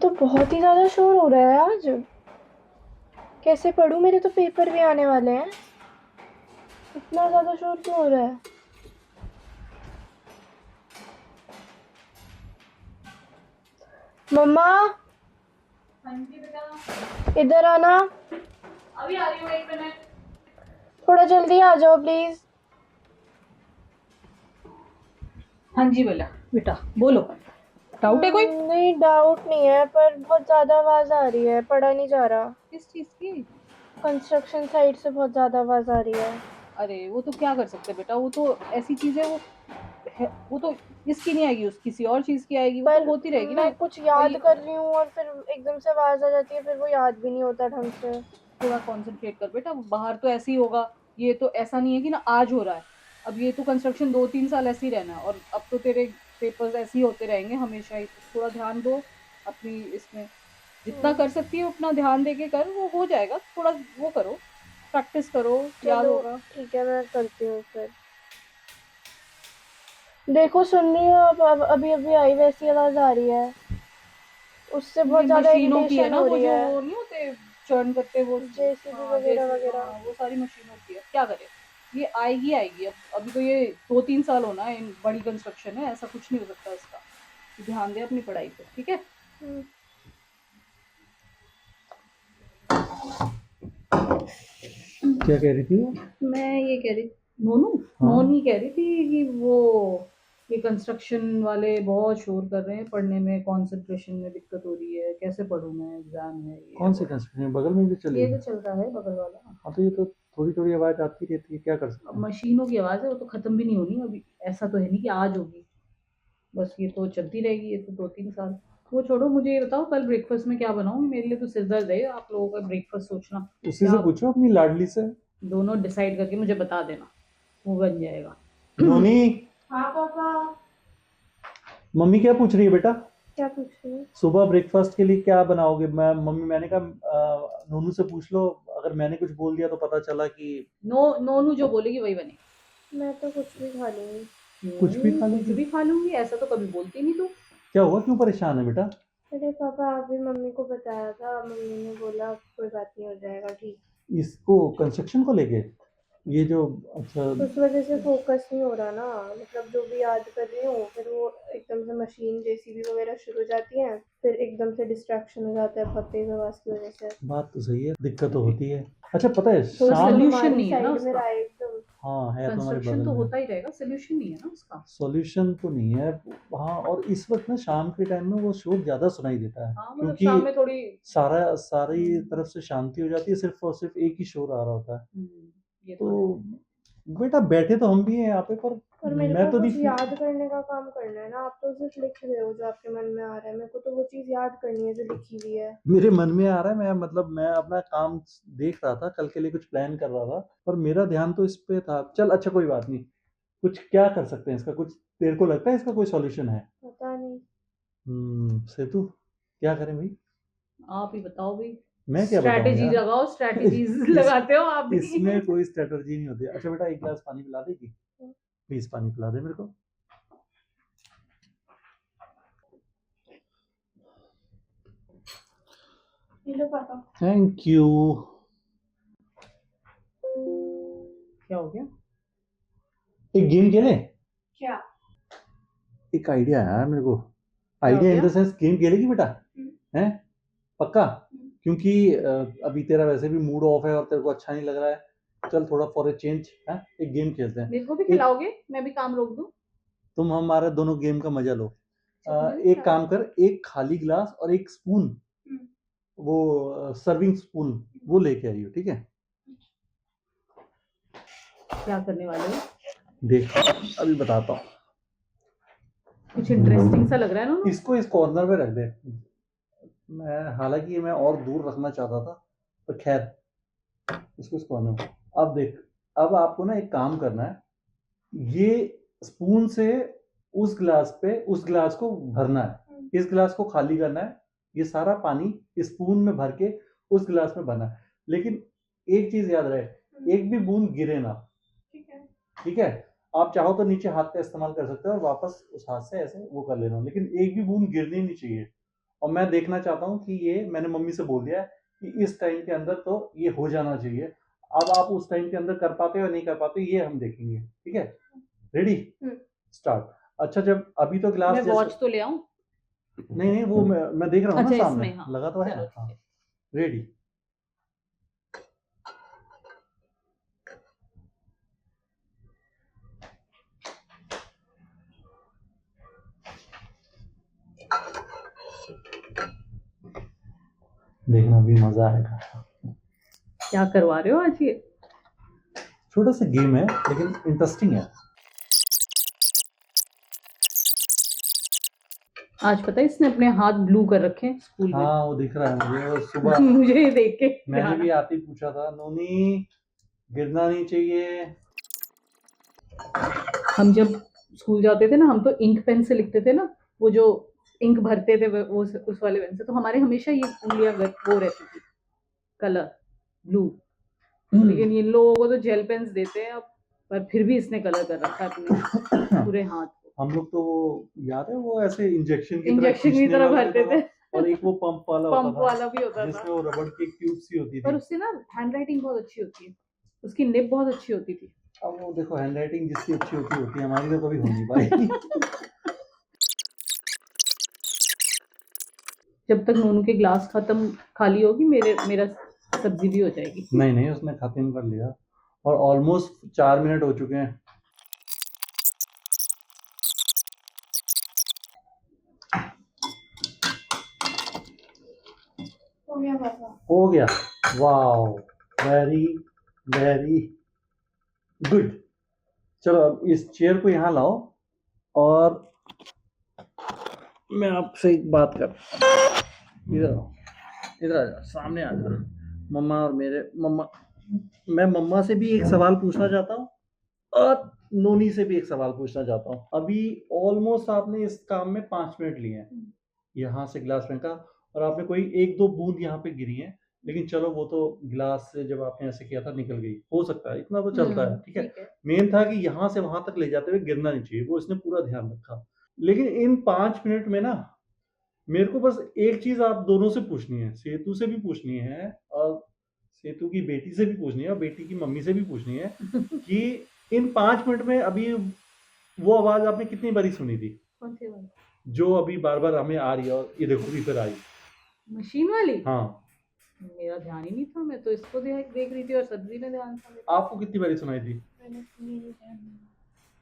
तो बहुत ही ज़्यादा शोर हो रहा है आज। कैसे पढूं? मेरे तो पेपर भी आने वाले हैं। इतना ज़्यादा शोर क्यों हो रहा है? मम्मा, हाँ जी बेटा, इधर आना। अभी आ रही हूँ 1 मिनट। थोड़ा जल्दी आ जाओ प्लीज। हाँ जी बेटा, बेटा बोलो, डाउट है कोई? नहीं, डाउट नहीं है, पर बहुत ज़्यादा आवाज़ आ रही है, पढ़ा नहीं जा रहा। किस चीज की? कंस्ट्रक्शन साइट से बहुत ज़्यादा आवाज़ आ रही है। अरे वो तो क्या कर सकते हैं बेटा, वो तो ऐसी चीज है, वो तो इसकी नहीं आएगी, उस किसी और चीज की आएगी, वो तो पर होती रहेगी ना। मैं कुछ याद वही, कर रही हूँ और फिर एकदम से आवाज़ आ जाती है, फिर वो याद भी नहीं होता ढंग से। थोड़ा कंसंट्रेट कर बेटा, बाहर तो ऐसे ही होगा। ये तो ऐसा नहीं है कि ना आज हो रहा है। अब ये तो कंस्ट्रक्शन 2-3 साल ऐसे ही रहना है, और अब तो तेरे पेपर्स ऐसे ही होते रहेंगे हमेशा ही, तो थोड़ा ध्यान दो अपनी इसमें। जितना हम्म, कर सकती हो उतना ध्यान दे के कर, वो हो जाएगा। थोड़ा वो करो, प्रैक्टिस करो, याद चलो होगा। ठीक है, मैं करती हूँ फिर। देखो, सुन रही हो? अब अभी अभी आई वैसी आवाज़ आ रही है। उससे ये बहुत ज़्यादा मशीनों की है इरिटेशन ना, हो वो रही जो है। वो नहीं होते चर्न करते वो। जेसीबी हाँ वगैरह जैसे, वगैरह। हाँ वो सारी मशीनों की है, क्या करे। ये आएगी आएगी, अब अभी तो ये 2-3 साल होना है, बड़ी कंस्ट्रक्शन है, ऐसा कुछ नहीं हो सकता इसका। तो ध्यान दे अपनी पढ़ाई पे, ठीक है। हम्म, क्या कह रही थी वो? मैं ये कह रही, मोनू, हाँ। मोनी कह रही थी कि वो ये कंस्ट्रक्शन वाले बहुत शोर कर रहे हैं, पढ़ने में कंसंट्रेशन में दिक्कत हो रही है, कैसे पढूं मैं, एग्जाम है ये कौन सी वो। कंस्ट्रक्शन बगल में भी चली ये है? जो चल रहा है बगल वाला। हाँ तो ये तो थोड़ी थोड़ी आवाज आती रहती है, क्या कर सकते अब हैं। मशीनों की आवाज है, वो तो खत्म भी नहीं होनी अभी। ऐसा तो है नहीं कि आज होगी, बस ये तो चलती रहेगी, ये तो 2-3 साल। वो छोड़ो, मुझे ये बताओ कल ब्रेकफास्ट में क्या बनाऊं? मेरे लिए तो सिर दर्द है आप लोगों का ब्रेकफास्ट सोचना। उसी क्या से पूछो, अपनी लाडली से। दोनों डिसाइड करके मुझे बता देना, वो बन जाएगा। नोनी, हाँ पापा। मम्मी क्या पूछ रही है बेटा? क्या पूछ रही हो? सुबह ब्रेकफास्ट के लिए क्या बनाओगे? मैंने कहा नोनू से पूछ लो, अगर मैंने कुछ बोल दिया तो पता चला कि नोनू जो बोलेगी वही बनेगा। मैं तो कुछ भी खा लूंगी। कुछ भी खा कुछ लेगी। भी खा लूंगी, ऐसा तो कभी बोलती नहीं तू। क्या हुआ, क्यों परेशान है बेटा? अरे पापा, अभी मम्मी को बताया था, मम्मी ने बोला कोई बात नहीं, हो जाएगा ठीक। इसको कंस्ट्रक्शन को लेके, ये जो, अच्छा। उस वजह से फोकस नहीं हो रहा ना। मतलब जो भी याद कर रही हूँ, फिर वो एकदम से मशीन जेसीबी वगैरह शुरू हो जाती हैं, फिर एकदम से डिस्ट्रैक्शन हो जाता है बहुत तेज आवाज की वजह से। बात तो सही है, दिक्कत तो होती है। अच्छा पता है तो मतलब शाम। सोल्यूशन हमारी नहीं है ना साइड में उसका। रहा है एकदम। हाँ है तुम्हारे कंस्ट्रक्शन बगल तो में। होता ही रहेगा, सोल्यूशन नहीं है ना उसका। सॉल्यूशन तो नहीं है। हाँ, और इस वक्त ना शाम के टाइम में वो शोर ज़्यादा सुनाई देता है, हाँ मतलब क्योंकि शाम में थोड़ी। सारी तरफ से शांति हो जाती है, सिर्फ और सिर्फ एक ही शोर आ रहा होता है। ये तो है। तो बेटा बैठे तो हम भी हैं यहाँ पे, पर और मेरे मैं को तो कुछ नहीं। याद करने का काम करना है ना। आप तो सिर्फ लिख रहे हो जो आपके मन में आ रहा है, मेरे को तो वो चीज़ याद करनी है जो लिखी हुई है। मेरे मन में आ रहा है, मैं अपना काम देख रहा था, कल के लिए कुछ प्लान कर रहा था, पर मेरा ध्यान तो इस पे था। चल अच्छा कोई बात नहीं। कुछ क्या कर सकते हैं इसका, कुछ तेरे को लगता है इसका कोई सॉल्यूशन है? पता नहीं। सेतु, क्या करें भाई? आप ही बताओ भाई। मैं क्या बताऊं स्ट्रैटेजी यार। लगाओ, स्ट्रैटेजीज इस लगाते हो आप भी। इसमें कोई स्ट्रेटजी नहीं होती। अच्छा बेटा, एक गिलास पानी पिला देगी? प्लीज पानी पिला दे मेरे को। ये लो पापा। Thank you. क्या हो गया? एक गेम खेले? क्या? एक आइडिया आया मेरे को। क्या हो आइडिया इन गया? द सेंस, गेम खेलेगी बेटा? हम्म, हैं? पक्का? हम्म। क्योंकि अभी तेरा वैसे भी मूड ऑफ है और तेरे को अच्छा नहीं लग रहा है। चल थोड़ा फॉर ए चेंज है, एक गेम खेलते हैं। मेरे को भी एक, खिलाओगे? मैं भी काम रोक दूं? तुम हमारे दोनों गेम का मजा लो। अच्छा तुम्हें भी एक खिलाओ। काम कर, एक खाली गिलास और एक स्पून, हम्म, वो सर्विंग स्पून, वो लेके आइयो, ठीक है? क्या करने वाले हो? देख, अभी बताता हूँ। कुछ इंटरेस्टिंग सा लग रहा है ना। इसको इस कॉर्नर में रख दे। हालांकि ये मैं और दूर रखना चाहता था, पर खैर, इसको इस कॉर्नर में। अब देख, अब आपको ना एक काम करना है। ये स्पून से उस गिलास को भरना है, इस गिलास को खाली करना है। ये सारा पानी इस स्पून में भर के उस गिलास में भरना है। लेकिन एक चीज याद रहे, एक भी बूंद गिरे ना। ठीक है। ठीक है? आप चाहो तो नीचे हाथ का इस्तेमाल कर सकते हो और वापस उस हाथ से ऐसे वो कर लेना, लेकिन एक भी बूंद गिरनी नहीं चाहिए। और मैं देखना चाहता हूँ कि ये मैंने मम्मी से बोल दिया है कि इस टाइम के अंदर तो ये हो जाना चाहिए। अब आप उस टाइम के अंदर कर पाते हो या नहीं कर पाते ये हम देखेंगे, ठीक है? रेडी? स्टार्ट। अच्छा, जब अभी तो मैं ग्लास जैसे वॉच तो ले आऊं? नहीं वो मैं देख रहा हूँ ना अच्छा, सामने इसमें, हाँ, लगा तो है। चलो ठीक हाँ, है। रेडी? देखना भी मजा आएगा। क्या करवा रहे हो आज ये? छोटा सा गेम है लेकिन इंटरेस्टिंग है। आज पता है इसने अपने हाथ ब्लू कर रखे हैं स्कूल में। हाँ वो दिख रहा है मुझे, वो सुबह मुझे ये देख के मैंने ध्यान भी आया। आते ही पूछा था, नोनी गिरना नहीं चाहिए। हम जब स्कूल जाते थे ना, हम तो इंक पेन से लिखते थे ना, वो जो इंक भरते थे वो उस वाले पेन से, तो हमारे हमेशा ये उंगलियां वो रहती थी, कलर ब्लू। लेकिन इन लोगों को तो जेल पेन्स देते हैं अब, पर फिर भी इसने कलर कर रखा है अपने पूरे हाथ को। हम लोग तो वो याद है वो ऐसे इंजेक्शन की तरह इंजेक्शन की खींचने तरह वाला भरते होता थे। था और एक वो पंप वाला होता पंप था वाला भी होता जिसमें था, वो रबड़ की ट्यूब सी होती पर थी। उससे ना हैंड राइटिंग बहुत अच्छी होती है, उसकी निब बहुत अच्छी होती थी। अब वो देखो हैंड राइटिंग जिसकी अच्छी होती है, हमारी तो कभी हो नहीं पाई। जब तक नोनू के ग्लास खत्म खाली होगी, मेरा सब्जी भी हो जाएगी। नहीं नहीं उसने खत्म कर लिया और ऑलमोस्ट 4 मिनट हो चुके हैं। हो गया पापा। हो गया, वाओ, वेरी वेरी गुड। चलो अब इस चेयर को यहाँ लाओ और मैं आपसे एक बात कर, इधर आओ, इधर आ जा, सामने आ जा। मम्मा और मम्मा, मैं मम्मा से भी एक सवाल पूछना चाहता हूँ और नोनी से भी एक सवाल पूछना चाहता हूँ। अभी ऑलमोस्ट आपने इस काम में 5 मिनट लिए हैं, यहाँ से गिलास फेंका और आपने कोई एक दो बूंद यहाँ पे गिरी है, लेकिन चलो वो तो गिलास से जब आपने ऐसे किया था निकल गई, हो सकता है, इतना तो चलता है, ठीक है। मेन था कि यहाँ से वहां तक ले जाते हुए गिरना नहीं चाहिए, वो इसने पूरा ध्यान रखा। लेकिन इन 5 मिनट में ना मेरे को बस एक चीज आप दोनों से पूछनी है, सेतु से भी पूछनी है और सेतु की बेटी से भी पूछनी है और बेटी की मम्मी से भी पूछनी है कि इन 5 मिनट में अभी वो आवाज आपने कितनी बारी सुनी थी कौन सी वाली? जो अभी बार बार हमें आ रही है और ये देखो इधर आई। मशीन वाली? हाँ, मेरा ध्यान ही नहीं था, मैं तो इसको देख रही थी और सब्जी में ध्यान था मेरा। आपको कितनी बारी सुनाई थी? मैंने सुनी नहीं ध्यान में।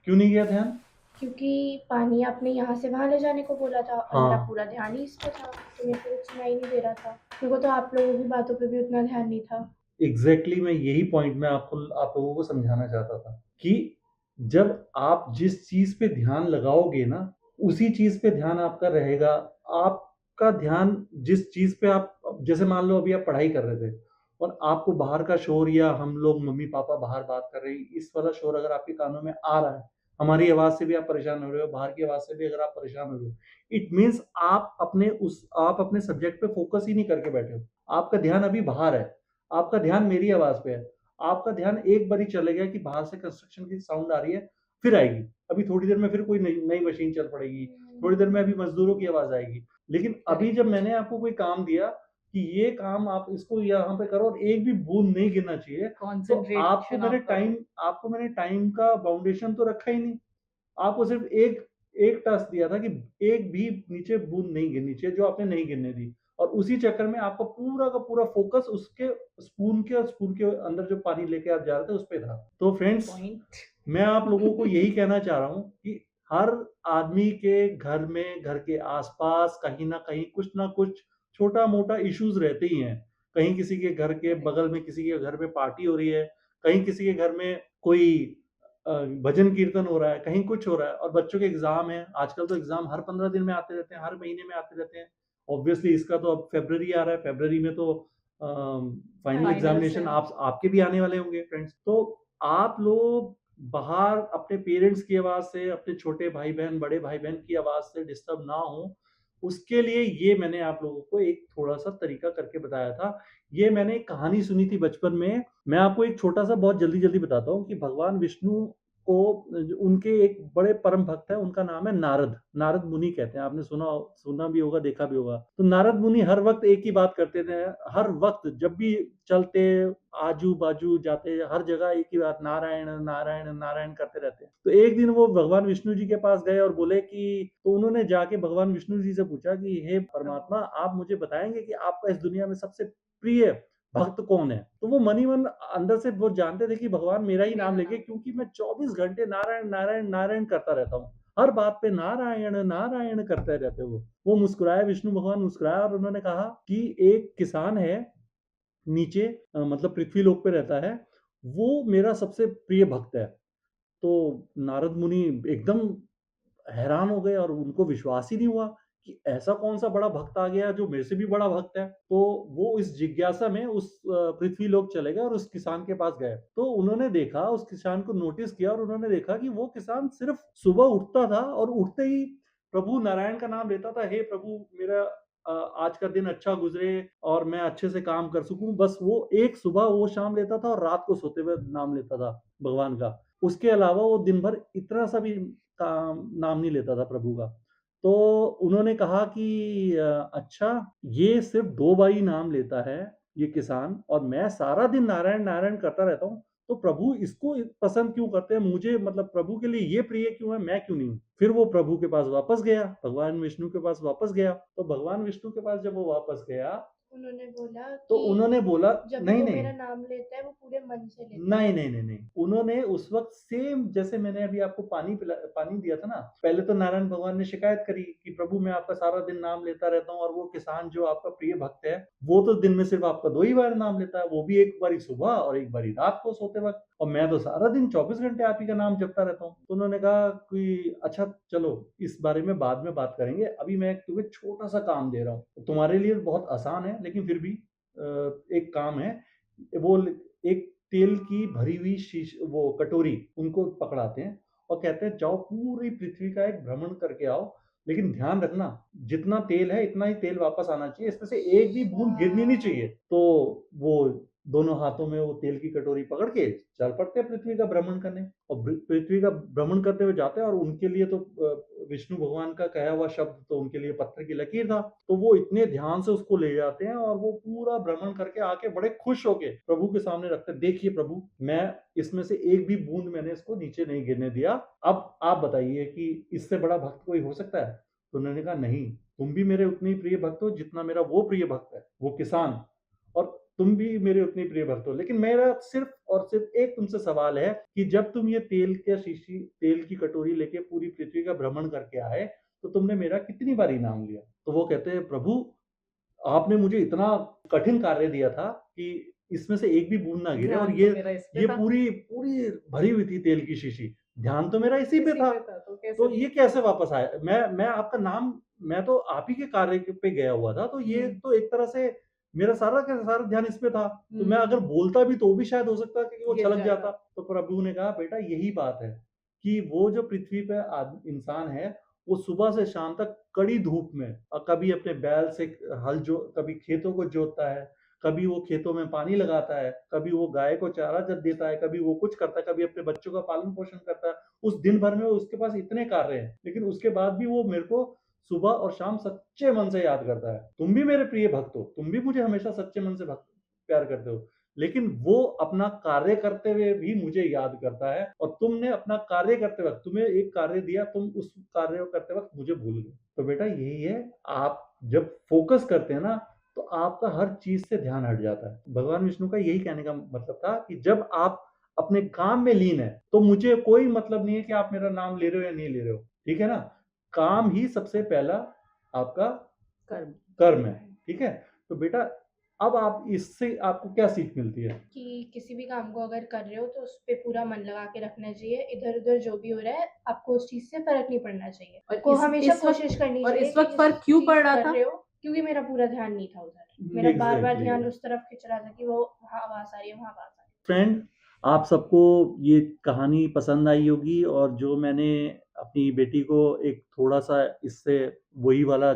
क्यों नहीं गया ध्यान? क्योंकि पानी आपने यहाँ से वहाँ ले जाने को बोला था और हाँ। मेरा पूरा ध्यान ही इस पे था, तो मेरे को कुछ सुनाई नहीं दे रहा था। मेरे को तो आप लोगों की बातों पे भी उतना ध्यान नहीं था। एग्जैक्टली मैं यही पॉइंट में आप लोगों को समझाना चाहता था कि जब आप जिस चीज पे ध्यान लगाओगे ना उसी चीज पे ध्यान आपका रहेगा। आपका ध्यान जिस चीज पे आप, जैसे मान लो अभी आप पढ़ाई कर रहे थे और आपको बाहर का शोर या हम लोग मम्मी पापा बाहर बात कर रहे हैं, इस वाला शोर अगर आपके कानों में आ रहा है, हमारी आवाज से भी आप परेशान हो रहे हो, बाहर की आवाज से भी अगर आप परेशान हो रहे हो, इट मीन्स आप अपने सब्जेक्ट पे फोकस ही नहीं करके बैठे हो, आपका ध्यान अभी बाहर है, आपका ध्यान मेरी आवाज पे है। आपका ध्यान एक बार ही चले गया कि बाहर से कंस्ट्रक्शन की साउंड आ रही है, फिर आएगी, अभी थोड़ी देर में फिर कोई नई मशीन चल पड़ेगी, थोड़ी देर में अभी मजदूरों की आवाज आएगी। लेकिन अभी जब मैंने आपको कोई काम दिया कि ये काम आप इसको यहाँ पे करो और एक भी बूंद नहीं गिरना चाहिए, तो आपको मैंने टाइम का बाउंडेशन तो रखा ही नहीं, आपको सिर्फ एक टास्क दिया था कि एक भी नीचे बूंद नहीं गिरनी चाहिए जो आपने नहीं गिरने दी, और उसी चक्कर में आपका पूरा का पूरा फोकस उसके स्पून के अंदर जो पानी लेके आप जा रहे थे उस पे था। तो फ्रेंड्स मैं आप लोगों को यही कहना चाह रहा हूँ कि हर आदमी के घर में, घर के आसपास कहीं ना कहीं कुछ ना कुछ छोटा मोटा इश्यूज रहते ही हैं। कहीं किसी के घर के बगल में किसी के घर में पार्टी हो रही है, कहीं किसी के घर में कोई भजन कीर्तन हो रहा है, कहीं कुछ हो रहा है, और बच्चों के एग्जाम है। आजकल तो एग्जाम हर 15 दिन में आते रहते हैं, हर महीने में आते रहते हैं। ऑब्वियसली इसका तो अब फरवरी आ रहा है, फरवरी में तो फाइनल एग्जामिनेशन आपके भी आने वाले होंगे फ्रेंड्स। तो आप लोग बाहर अपने पेरेंट्स की आवाज से, अपने छोटे भाई बहन, बड़े भाई बहन की आवाज से डिस्टर्ब ना हो, उसके लिए ये मैंने आप लोगों को एक थोड़ा सा तरीका करके बताया था। ये मैंने एक कहानी सुनी थी बचपन में। मैं आपको एक छोटा सा बहुत जल्दी जल्दी बताता हूँ कि भगवान विष्णु को उनके एक बड़े परम भक्त है, उनका नाम है नारद। नारद मुनि कहते हैं, आपने सुना भी होगा, देखा भी होगा। तो नारद मुनि हर वक्त एक ही बात करते थे, हर वक्त जब भी चलते, आजू बाजू जाते, हर जगह एक ही बात, नारायण नारायण नारायण करते रहते हैं। तो एक दिन वो भगवान विष्णु जी के पास गए और बोले कि, तो उन्होंने जाके भगवान विष्णु जी से पूछा कि हे परमात्मा, आप मुझे बताएंगे कि आपका इस दुनिया में सबसे प्रिय भक्त कौन है? तो वो मनी मन अंदर से वो जानते थे कि भगवान मेरा ही नाम लेंगे, क्योंकि मैं 24 घंटे नारायण नारायण नारायण करता रहता हूँ। हर बात पे नारायण नारायण करते रहते वो मुस्कुराए, विष्णु भगवान मुस्कुराए और उन्होंने कहा कि एक किसान है नीचे, मतलब पृथ्वी लोक पे रहता है, वो मेरा सबसे प्रिय भक्त है। तो नारद मुनि एकदम हैरान हो गए और उनको विश्वास ही नहीं हुआ कि ऐसा कौन सा बड़ा भक्त आ गया जो मेरे से भी बड़ा भक्त है। तो वो इस जिज्ञासा में उस पृथ्वी लोक चले गए और उस किसान के पास गए। तो उन्होंने देखा, उस किसान को नोटिस किया और उन्होंने देखा कि वो किसान सिर्फ सुबह उठता था और उठते ही प्रभु नारायण का नाम लेता था, हे प्रभु मेरा आज का दिन अच्छा गुजरे और मैं अच्छे से काम कर सकूं। बस वो एक सुबह वो शाम लेता था और रात को सोते हुए नाम लेता था भगवान का। उसके अलावा वो दिन भर इतना सा भी नाम नहीं लेता था प्रभु का। तो उन्होंने कहा कि अच्छा, ये सिर्फ 2 बार ही नाम लेता है ये किसान, और मैं सारा दिन नारायण नारायण करता रहता हूँ, तो प्रभु इसको पसंद क्यों करते हैं? मुझे मतलब प्रभु के लिए ये प्रिय क्यों है, मैं क्यों नहीं हूँ? फिर वो प्रभु के पास वापस गया, भगवान विष्णु के पास वापस गया। तो भगवान विष्णु के पास जब वो वापस गया, उन्होंने बोला तो कि उन्होंने बोला, जब नहीं वो नहीं मेरा नाम लेता है वो पूरे मन से लेता है। नहीं नहीं नहीं नहीं, उन्होंने उस वक्त सेम जैसे मैंने अभी आपको पानी दिया था ना, पहले तो नारायण भगवान ने शिकायत करी कि प्रभु मैं आपका सारा दिन नाम लेता रहता हूँ और वो किसान जो आपका प्रिय भक्त है वो तो दिन में सिर्फ आपका 2 ही बार नाम लेता है, वो भी एक बारी सुबह और एक बारी रात को सोते वक्त, और मैं तो सारा दिन 24 घंटे आप ही का नाम जपता रहता हूँ। तो उन्होंने कहा कि अच्छा चलो इस बारे में बाद में बात करेंगे, अभी मैं तुम्हें छोटा सा काम दे रहा हूँ, तुम्हारे लिए बहुत आसान है लेकिन फिर भी एक काम है। वो एक तेल की भरी हुई वो कटोरी उनको पकड़ाते हैं और कहते हैं जाओ पूरी पृथ्वी का एक भ्रमण करके आओ, लेकिन ध्यान रखना जितना तेल है इतना ही तेल वापस आना चाहिए, इसमें से एक भी बूंद गिरनी नहीं चाहिए। तो वो दोनों हाथों में वो तेल की कटोरी पकड़ के चल पड़ते हैं पृथ्वी का भ्रमण करने, और पृथ्वी का भ्रमण करते हुए जाते हैं, और उनके लिए तो विष्णु भगवान का कहा हुआ शब्द तो उनके लिए पत्थर की लकीर था। तो वो इतने ध्यान से उसको ले जाते हैं और वो पूरा भ्रमण करके आके बड़े खुश होके प्रभु के सामने रखते हैं, देखिए प्रभु मैं इसमें से एक भी बूंद मैंने इसको नीचे नहीं गिरने दिया, अब आप बताइए कि इससे बड़ा भक्त कोई हो सकता है? तो उन्होंने कहा नहीं, तुम भी मेरे उतने ही प्रिय भक्त हो जितना मेरा वो प्रिय भक्त है, वो किसान, और तुम भी मेरे उतने प्रिय भक्त हो, लेकिन मेरा सिर्फ और सिर्फ एक तुमसे सवाल है कि जब तुम ये तेल की कटोरी लेके पूरी पृथ्वी का भ्रमण करके आए तो तुमने मेरा कितनी बार नाम लिया? तो वो कहते हैं प्रभु आपने मुझे इतना कठिन कार्य दिया था कि इसमें से एक भी बूंद ना गिरे, और ध्यान तो मेरा इस पे ये था। पूरी पूरी भरी हुई थी तेल की शीशी, ध्यान तो मेरा इसी पे इसी था। पे था, तो कैसे तो ये कैसे वापस आया? मैं आपका नाम, मैं तो आप ही के कार्य पे गया हुआ था, तो ये तो एक तरह से मेरा सारा का सारा ध्यान इस पे था, तो मैं अगर बोलता भी तो भी शायद हो सकता कि वो गिर छलक जाता। जाता। तो प्रभु ने कहा बेटा यही बात है कि वो जो पृथ्वी पे इंसान है वो सुबह से शाम तक कड़ी धूप में कभी अपने बैल से कभी खेतों को जोतता है, कभी वो खेतों में पानी लगाता है, कभी वो गाय को चारा देता है, कभी वो कुछ करता है, कभी अपने बच्चों का पालन पोषण करता है। उस दिन भर में उसके पास इतने कार्य हैं, लेकिन उसके बाद भी वो मेरे को सुबह और शाम सच्चे मन से याद करता है। तुम भी मेरे प्रिय भक्त हो, तुम भी मुझे हमेशा सच्चे मन से भक्त प्यार करते हो, लेकिन वो अपना कार्य करते हुए भी मुझे याद करता है, और तुमने अपना कार्य करते वक्त, तुम्हें एक कार्य दिया, तुम उस कार्य को करते वक्त मुझे भूल गए। तो बेटा यही है, आप जब फोकस करते हैं ना तो आपका हर चीज से ध्यान हट जाता है। भगवान विष्णु का यही कहने का मतलब था कि जब आप अपने काम में लीन है तो मुझे कोई मतलब नहीं है कि आप मेरा नाम ले रहे हो या नहीं ले रहे हो, ठीक है ना? काम ही सबसे पहला आपका कर्म है, ठीक है? तो बेटा अब आप इससे आपको क्या सीख मिलती है? कि किसी भी काम को अगर कर रहे हो तो उस पे पूरा मन लगा के रखना चाहिए, इधर-उधर जो भी हो रहा है आपको उस चीज़ से फ़र्क नहीं पड़ना चाहिए। और आपको हमेशा इस वक्त कोशिश करनी और चाहिए इस कि वक्त जिस फर्क क्यों चीज़ पड़ रहा कर था? रहे हो, क्योंकि मेरा पूरा ध्यान नहीं था उधर। मेरा बार-बार एग्जैक्टली ध्यान उस तरफ खिंच रहा था कि वो वहाँ आवाज़ आ रही है, वहाँ आवाज़ आ रही है। फ्रेंड, आप सबको ये कहानी पसंद आई होगी, और जो मैंने अपनी बेटी को एक थोड़ा सा इससे वही वाला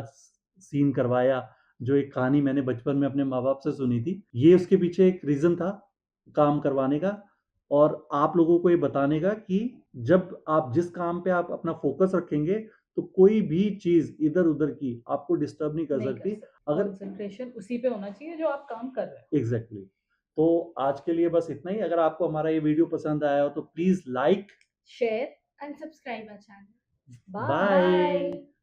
सीन करवाया, जो एक कहानी मैंने बचपन में अपने माँ बाप से सुनी थी, ये उसके पीछे एक रीजन था काम करवाने का। और आप लोगों को ये बताने का कि जब आप जिस काम पे आप अपना फोकस रखेंगे तो कोई भी चीज इधर उधर की आपको डिस्टर्ब नहीं कर नहीं सकती। कर सकते, अगर कंसंट्रेशन उसी पे होना चाहिए जो आप काम कर रहे हैं। एग्जैक्टली तो आज के लिए बस इतना ही। अगर आपको हमारा ये वीडियो पसंद आया हो तो please like, share and subscribe our channel. Bye. Bye.